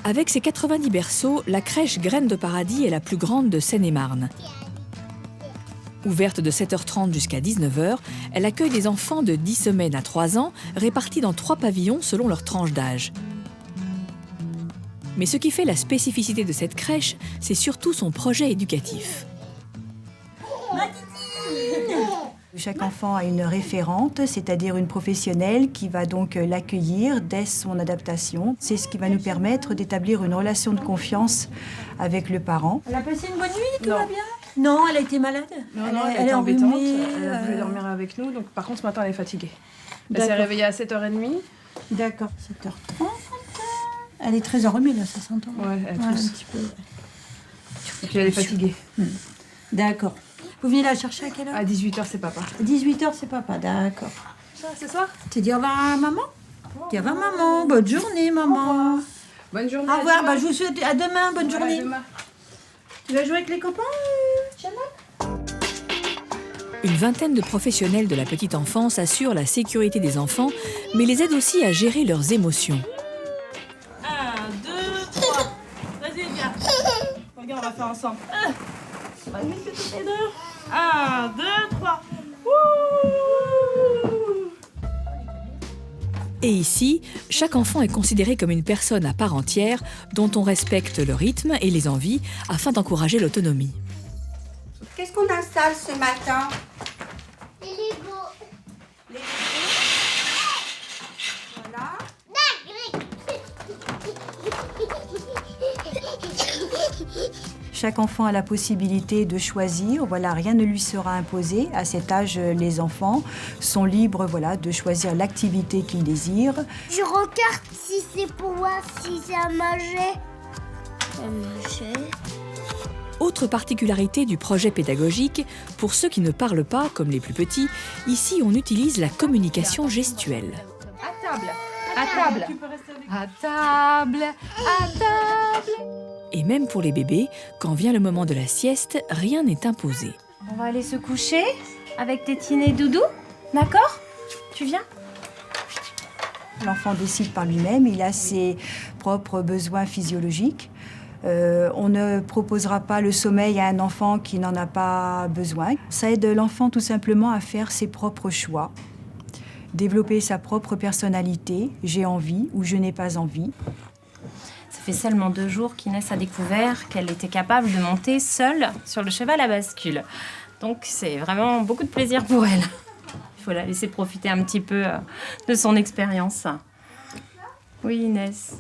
Avec ses 90 berceaux, la crèche Graines de Paradis est la plus grande de Seine-et-Marne. Ouverte de 7h30 jusqu'à 19h, elle accueille des enfants de 10 semaines à 3 ans, répartis dans 3 pavillons selon leur tranche d'âge. Mais ce qui fait la spécificité de cette crèche, c'est surtout son projet éducatif. Chaque enfant a une référente, c'est-à-dire une professionnelle qui va donc l'accueillir dès son adaptation. C'est ce qui va nous permettre d'établir une relation de confiance avec le parent. Elle a passé une bonne nuit, tout va bien? Non, elle a été malade. Non, elle est embêtante. Elle voulait enrhumée. dormir avec nous. Donc, par contre, ce matin, elle est fatiguée. Elle s'est réveillée à 7h30. D'accord, 7h30. Elle est très enrhumée, là, ça s'entend. Ouais, elle un tousse. petit peu. Et puis, elle est fatiguée. D'accord. Vous venez la chercher à quelle heure? À 18h, c'est papa. 18h, c'est papa, d'accord. Ça, c'est ça? Tu dis au revoir à maman? Dis au revoir maman, bonne journée maman. Bonne journée. Au revoir, je vous souhaite à demain, bonne journée. À demain. Tu vas jouer avec les copains, Chanel? Une vingtaine de professionnels de la petite enfance assurent la sécurité des enfants, mais les aident aussi à gérer leurs émotions. 1, 2, 3. Vas-y, viens. Regarde, on va faire ensemble. On va vite toutes les deux. 1, 2, 3. Et ici, chaque enfant est considéré comme une personne à part entière dont on respecte le rythme et les envies afin d'encourager l'autonomie. Qu'est-ce qu'on installe ce matin? Les Lego. Les Legos. Voilà. Chaque enfant a la possibilité de choisir. Voilà, rien ne lui sera imposé. À cet âge, les enfants sont libres, voilà, de choisir l'activité qu'ils désirent. Je regarde si c'est pour voir si ça mangeait. Ça mangeait. Autre particularité du projet pédagogique, pour ceux qui ne parlent pas, comme les plus petits, ici on utilise la communication gestuelle. À table, à table, à table, à table. Et même pour les bébés, quand vient le moment de la sieste, rien n'est imposé. On va aller se coucher avec Tétine et Doudou, d'accord? Tu viens? L'enfant décide par lui-même, il a ses propres besoins physiologiques. On ne proposera pas le sommeil à un enfant qui n'en a pas besoin. Ça aide l'enfant tout simplement à faire ses propres choix, développer sa propre personnalité, j'ai envie ou je n'ai pas envie. Ça fait seulement 2 jours qu'Inès a découvert qu'elle était capable de monter seule sur le cheval à bascule. Donc c'est vraiment beaucoup de plaisir pour elle. Il faut la laisser profiter un petit peu de son expérience. Oui, Inès.